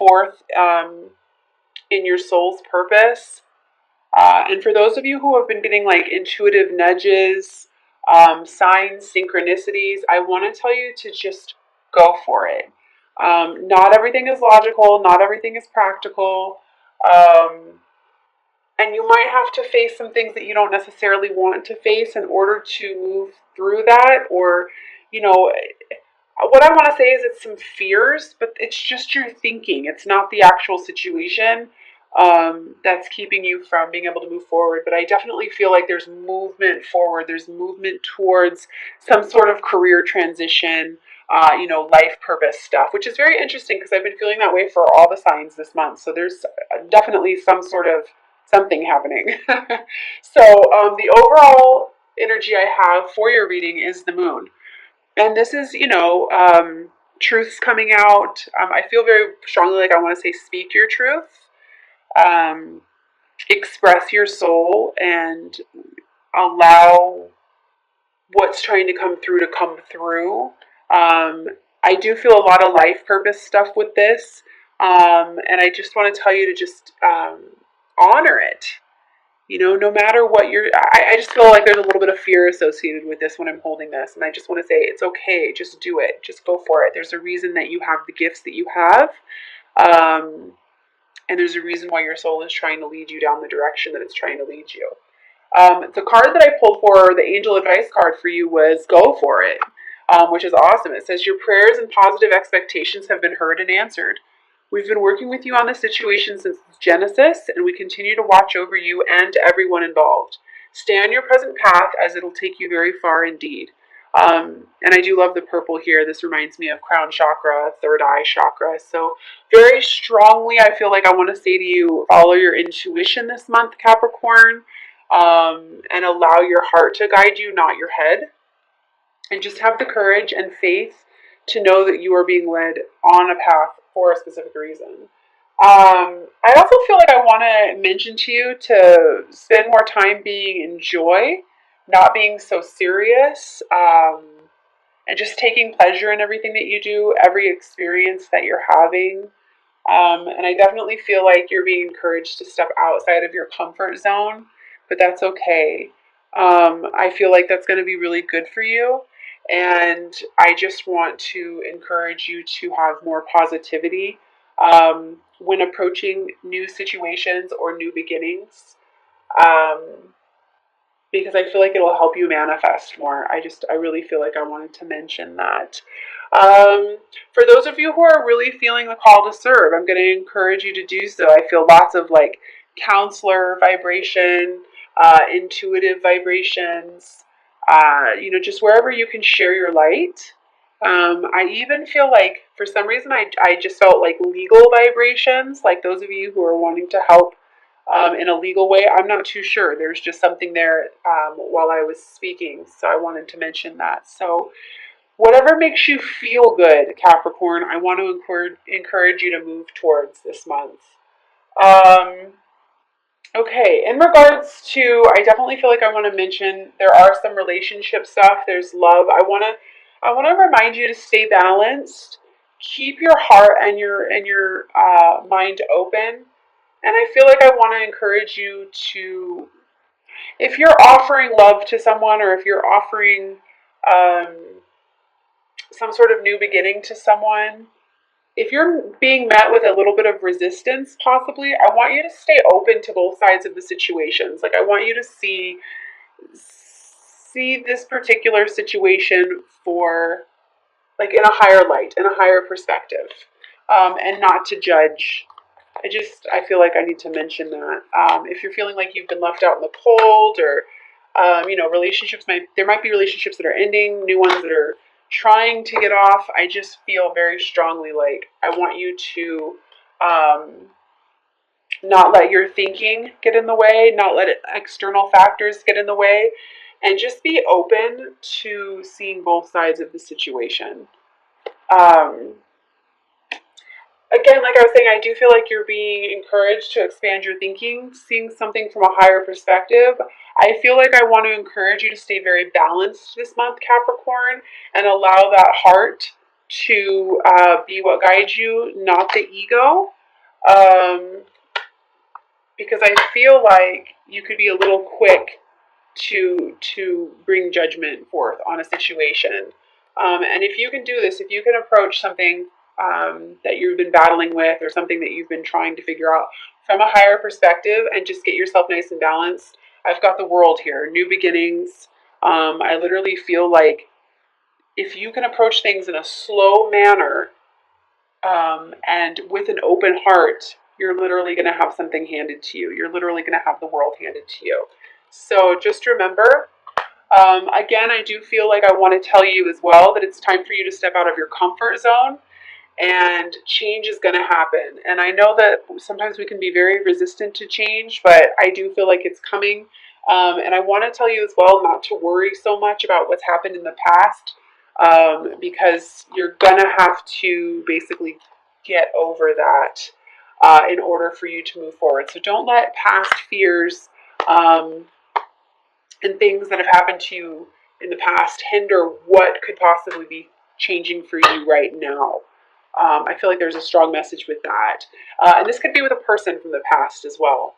forth in your soul's purpose. And for those of you who have been getting like intuitive nudges, signs, synchronicities, I want to tell you to just go for it. Not everything is logical, not everything is practical. And you might have to face some things that you don't necessarily want to face in order to move through that. Or, you know, what I want to say is it's some fears, but it's just your thinking. It's not the actual situation that's keeping you from being able to move forward. But I definitely feel like there's movement forward. There's movement towards some sort of career transition, life purpose stuff, which is very interesting because I've been feeling that way for all the signs this month. So there's definitely some sort of something happening. So the overall energy I have for your reading is the moon. And this is, truths coming out. I feel very strongly like I want to say speak your truth. Express your soul and allow what's trying to come through to come through. I do feel a lot of life purpose stuff with this. And I just want to tell you to just honor it. No matter what I just feel like there's a little bit of fear associated with this when I'm holding this. And I just want to say, it's okay. Just do it. Just go for it. There's a reason that you have the gifts that you have. And there's a reason why your soul is trying to lead you down the direction that it's trying to lead you. The card that I pulled for, the angel advice card for you, was go for it, which is awesome. It says your prayers and positive expectations have been heard and answered. We've been working with you on the situation since Genesis, and we continue to watch over you and everyone involved. Stay on your present path, as it'll take you very far indeed. And I do love the purple here. This reminds me of crown chakra, third eye chakra. So very strongly, I feel like I want to say to you, follow your intuition this month, Capricorn, and allow your heart to guide you, not your head. And just have the courage and faith to know that you are being led on a path for a specific reason. I also feel like I want to mention to you to spend more time being in joy, not being so serious, and just taking pleasure in everything that you do, every experience that you're having. And I definitely feel like you're being encouraged to step outside of your comfort zone, but that's okay. I feel like that's going to be really good for you. And I just want to encourage you to have more positivity when approaching new situations or new beginnings, because I feel like it'll help you manifest more. I really feel like I wanted to mention that. For those of you who are really feeling the call to serve, I'm going to encourage you to do so. I feel lots of like counselor vibration, intuitive vibrations, just wherever you can share your light. I even feel like for some reason I just felt like legal vibrations, like those of you who are wanting to help in a legal way. I'm not too sure. There's just something there while I was speaking, so I wanted to mention that. So whatever makes you feel good, Capricorn, I want to encourage you to move towards this month. Okay, in regards to, I definitely feel like I want to mention there are some relationship stuff. There's love. I want to remind you to stay balanced. Keep your heart and your mind open. And I feel like I want to encourage you to, if you're offering love to someone, or if you're offering some sort of new beginning to someone, if you're being met with a little bit of resistance, possibly, I want you to stay open to both sides of the situations. Like, I want you to see this particular situation for, like, in a higher light, in a higher perspective, and not to judge. I feel like I need to mention that. If you're feeling like you've been left out in the cold, or, relationships, there might be relationships that are ending, new ones that are trying to get off. I just feel very strongly like I want you to not let your thinking get in the way, not let external factors get in the way, and just be open to seeing both sides of the situation. Again, like I was saying, I do feel like you're being encouraged to expand your thinking, seeing something from a higher perspective. I feel like I want to encourage you to stay very balanced this month, Capricorn, and allow that heart to be what guides you, not the ego. Um, because I feel like you could be a little quick to bring judgment forth on a situation. And if you can do this, if you can approach something that you've been battling with or something that you've been trying to figure out from a higher perspective and just get yourself nice and balanced, I've got the world here, new beginnings. I literally feel like if you can approach things in a slow manner and with an open heart, you're literally going to have something handed to you. You're literally going to have the world handed to you. So just remember, again, I do feel like I want to tell you as well that it's time for you to step out of your comfort zone, and change is going to happen. And I know that sometimes we can be very resistant to change, but I do feel like it's coming. And I want to tell you as well not to worry so much about what's happened in the past, because you're going to have to basically get over that in order for you to move forward. So don't let past fears and things that have happened to you in the past hinder what could possibly be changing for you right now. I feel like there's a strong message with that. And this could be with a person from the past as well.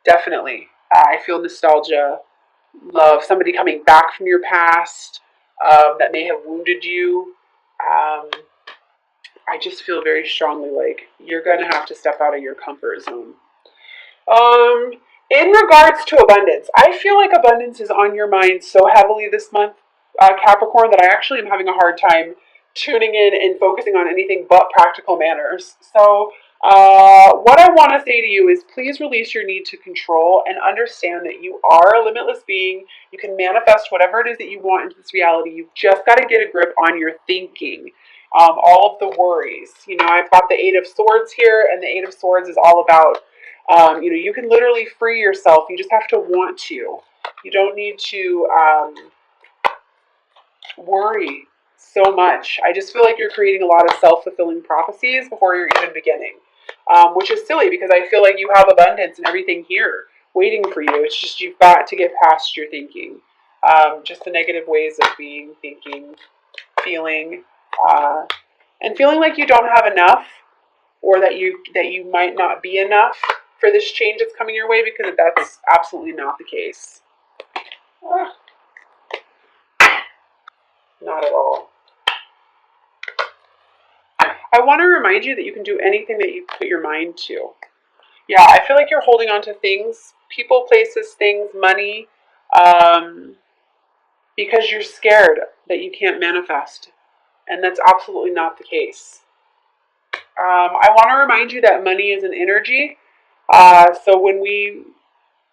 Definitely. I feel nostalgia, love, somebody coming back from your past that may have wounded you. I just feel very strongly like you're going to have to step out of your comfort zone. In regards to abundance, I feel like abundance is on your mind so heavily this month, Capricorn, that I actually am having a hard time tuning in and focusing on anything but practical manners. So what I want to say to you is please release your need to control and understand that you are a limitless being. You can manifest whatever it is that you want into this reality. You've just got to get a grip on your thinking. All of the worries. You know, I've got the Eight of Swords here, and the Eight of Swords is all about, you can literally free yourself. You just have to want to. You don't need to worry so much. I just feel like you're creating a lot of self-fulfilling prophecies before you're even beginning, which is silly because I feel like you have abundance and everything here waiting for you. It's just you've got to get past your thinking, just the negative ways of being, thinking, feeling, and feeling like you don't have enough, or that you might not be enough for this change that's coming your way, because that's absolutely not the case. Not at all. I want to remind you that you can do anything that you put your mind to. Yeah, I feel like you're holding on to things, people, places, things, money, because you're scared that you can't manifest. And that's absolutely not the case. I want to remind you that money is an energy. So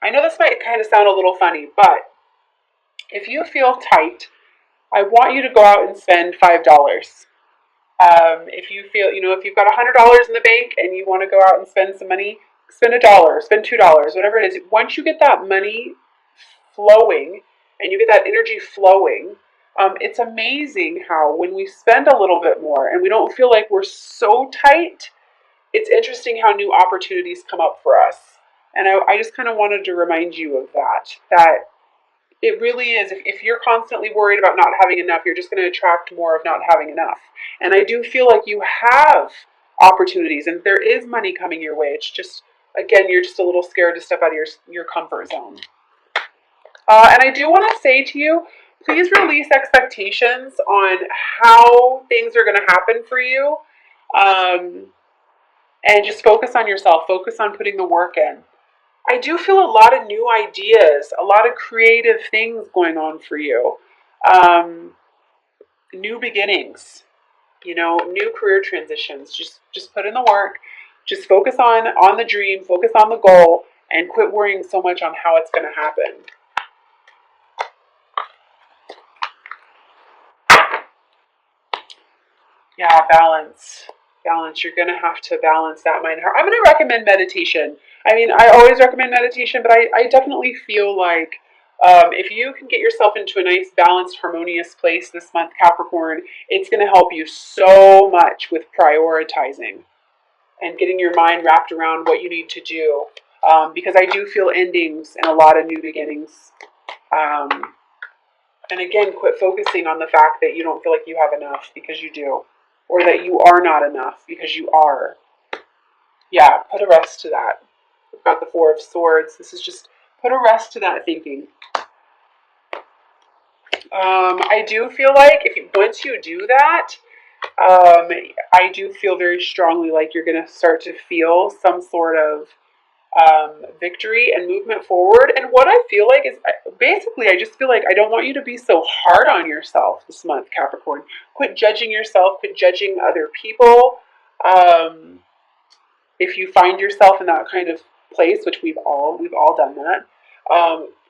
I know this might kind of sound a little funny, but if you feel tight, I want you to go out and spend $5. If you feel, if you've got $100 in the bank and you want to go out and spend some money, spend $1, spend $2, whatever it is. Once you get that money flowing and you get that energy flowing, it's amazing how when we spend a little bit more and we don't feel like we're so tight, it's interesting how new opportunities come up for us. And I just kind of wanted to remind you of that it really is. If you're constantly worried about not having enough, you're just going to attract more of not having enough. And I do feel like you have opportunities and there is money coming your way. It's just, again, you're just a little scared to step out of your comfort zone. And I do want to say to you, please release expectations on how things are going to happen for you. And just focus on yourself. Focus on putting the work in. I do feel a lot of new ideas, a lot of creative things going on for you. New beginnings, new career transitions. Just put in the work. Just focus on the dream, focus on the goal, and quit worrying so much on how it's going to happen. Yeah, balance. You're going to have to balance that mind and heart. I'm going to recommend meditation. I mean, I always recommend meditation, but I definitely feel like if you can get yourself into a nice, balanced, harmonious place this month, Capricorn, it's going to help you so much with prioritizing and getting your mind wrapped around what you need to do. Because I do feel endings and a lot of new beginnings. And again, quit focusing on the fact that you don't feel like you have enough, because you do. or that you are not enough, because you are. Yeah, put a rest to that. We've got the Four of Swords. This is just put a rest to that thinking. I do feel like once you do that, I do feel very strongly like you're going to start to feel some sort of victory and movement forward. And what I feel like is basically, I just feel like I don't want you to be so hard on yourself this month, Capricorn. Quit judging yourself, quit judging other people. If you find yourself in that kind of place, which we've all done that,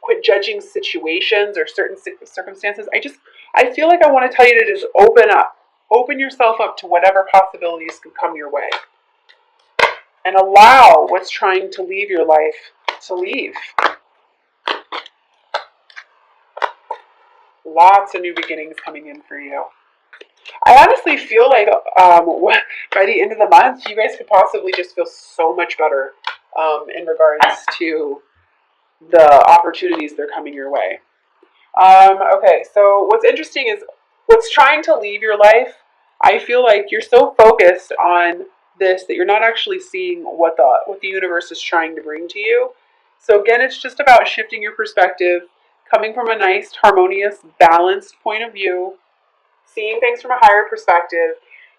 quit judging situations or certain circumstances. I feel like I want to tell you to just open yourself up to whatever possibilities can come your way, and allow what's trying to leave your life to leave. Lots of new beginnings coming in for you. I honestly feel like by the end of the month, you guys could possibly just feel so much better in regards to the opportunities that are coming your way. Okay, so what's interesting is what's trying to leave your life. I feel like you're so focused on this that you're not actually seeing what the universe is trying to bring to you. So again, it's just about shifting your perspective, coming from a nice, harmonious, balanced point of view, seeing things from a higher perspective,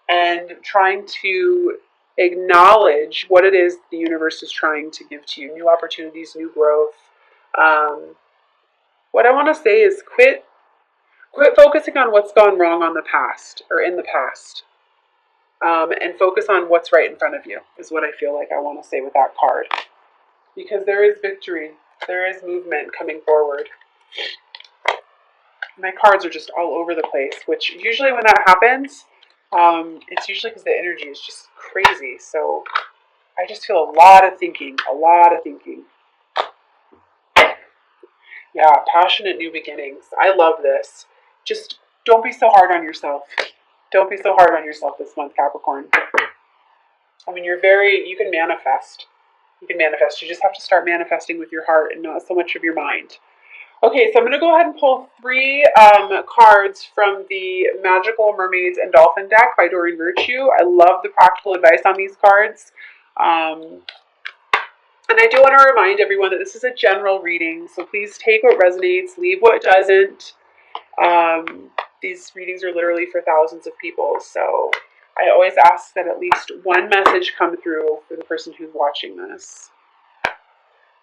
and trying to acknowledge what it is the universe is trying to give to you. New opportunities, new growth. What I want to say is quit focusing on what's gone wrong on the past or in the past, and focus on what's right in front of you is what I feel like I want to say with that card. Because there is victory. There is movement coming forward. My cards are just all over the place, which usually when that happens, it's usually because the energy is just crazy. So I just feel a lot of thinking. Yeah, passionate new beginnings. I love this. Just don't be so hard on yourself. Don't be so hard on yourself this month, Capricorn. I mean, you can manifest. You can manifest. You just have to start manifesting with your heart and not so much of your mind. Okay, so I'm going to go ahead and pull 3 cards from the Magical Mermaids and Dolphin deck by Doreen Virtue. I love the practical advice on these cards. And I do want to remind everyone that this is a general reading, so please take what resonates, leave what doesn't. These readings are literally for thousands of people, so I always ask that at least one message come through for the person who's watching this.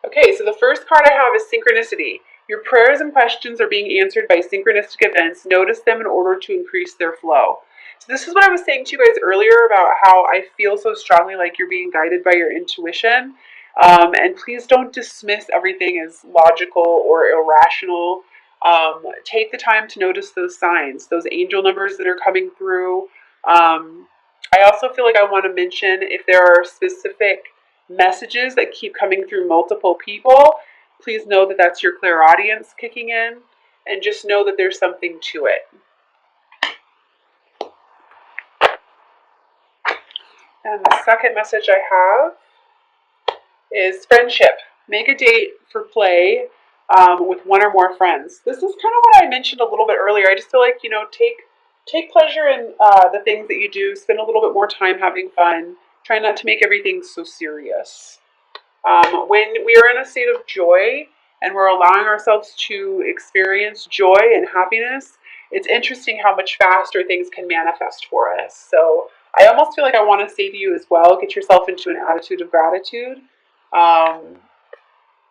Okay, so the first card I have is synchronicity. Your prayers and questions are being answered by synchronistic events. Notice them in order to increase their flow. So this is what I was saying to you guys earlier about how I feel so strongly like you're being guided by your intuition. And please don't dismiss everything as logical or irrational. Take the time to notice those signs, those angel numbers that are coming through. I also feel like I want to mention if there are specific messages that keep coming through multiple people, please know that that's your clairaudience kicking in, and just know that there's something to it. And the second message I have is friendship. Make a date for play with one or more friends. This is kind of what I mentioned a little bit earlier. I just feel like, take pleasure in the things that you do. Spend a little bit more time having fun. Try not to make everything so serious. When we are in a state of joy and we're allowing ourselves to experience joy and happiness, it's interesting how much faster things can manifest for us. So I almost feel like I want to say to you as well, get yourself into an attitude of gratitude.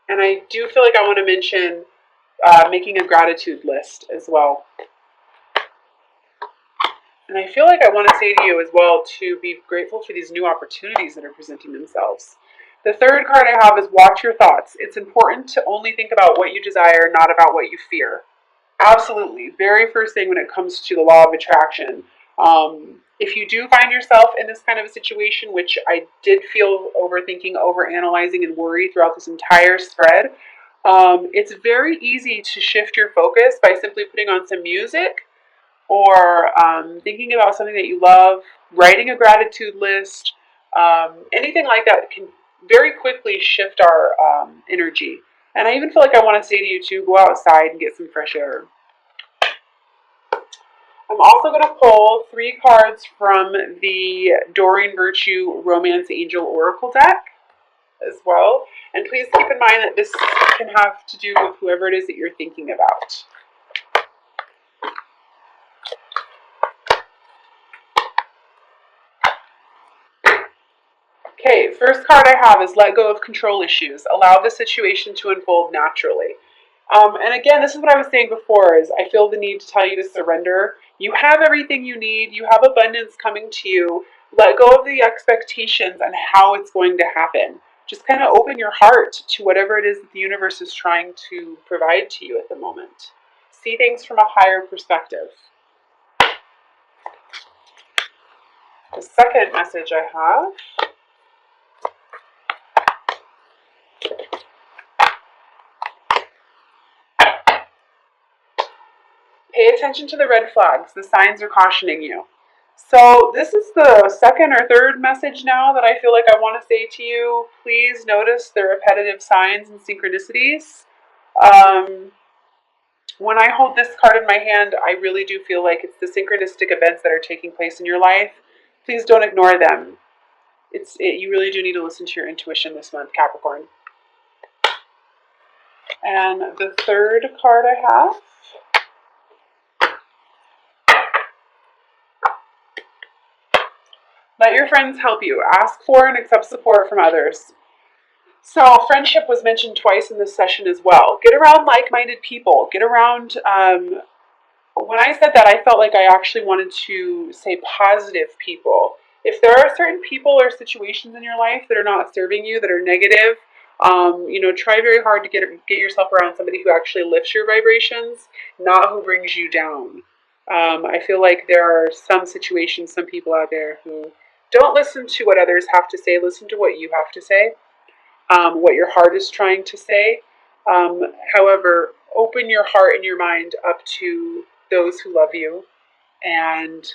And I do feel like I want to mention making a gratitude list as well. And I feel like I want to say to you as well to be grateful for these new opportunities that are presenting themselves. The third card I have is watch your thoughts. It's important to only think about what you desire, not about what you fear. Absolutely. Very first thing when it comes to the law of attraction. If you do find yourself in this kind of a situation, which I did feel overthinking, overanalyzing, and worry throughout this entire spread, it's very easy to shift your focus by simply putting on some music or thinking about something that you love, writing a gratitude list, anything like that can very quickly shift our energy. And I even feel like I want to say to you to go outside and get some fresh air. I'm also going to pull 3 cards from the Doreen Virtue Romance Angel Oracle deck as well. And please keep in mind that this can have to do with whoever it is that you're thinking about. Okay, first card I have is let go of control issues. Allow the situation to unfold naturally. And again, this is what I was saying before, is I feel the need to tell you to surrender. You have everything you need. You have abundance coming to you. Let go of the expectations and how it's going to happen. Just kind of open your heart to whatever it is that the universe is trying to provide to you at the moment. See things from a higher perspective. The second message I have pay attention to the red flags. The signs are cautioning you. So this is the second or third message now that I feel like I want to say to you. Please notice the repetitive signs and synchronicities. When I hold this card in my hand, I really do feel like it's the synchronistic events that are taking place in your life. Please don't ignore them. You really do need to listen to your intuition this month, Capricorn. And the third card I have, let your friends help you. Ask for and accept support from others. So friendship was mentioned twice in this session as well. Get around like-minded people. Get around, when I said that, I felt like I actually wanted to say positive people. If there are certain people or situations in your life that are not serving you, that are negative, try very hard to get yourself around somebody who actually lifts your vibrations, not who brings you down. I feel like there are some situations, some people out there who don't listen to what others have to say. Listen to what you have to say, what your heart is trying to say. However, open your heart and your mind up to those who love you, and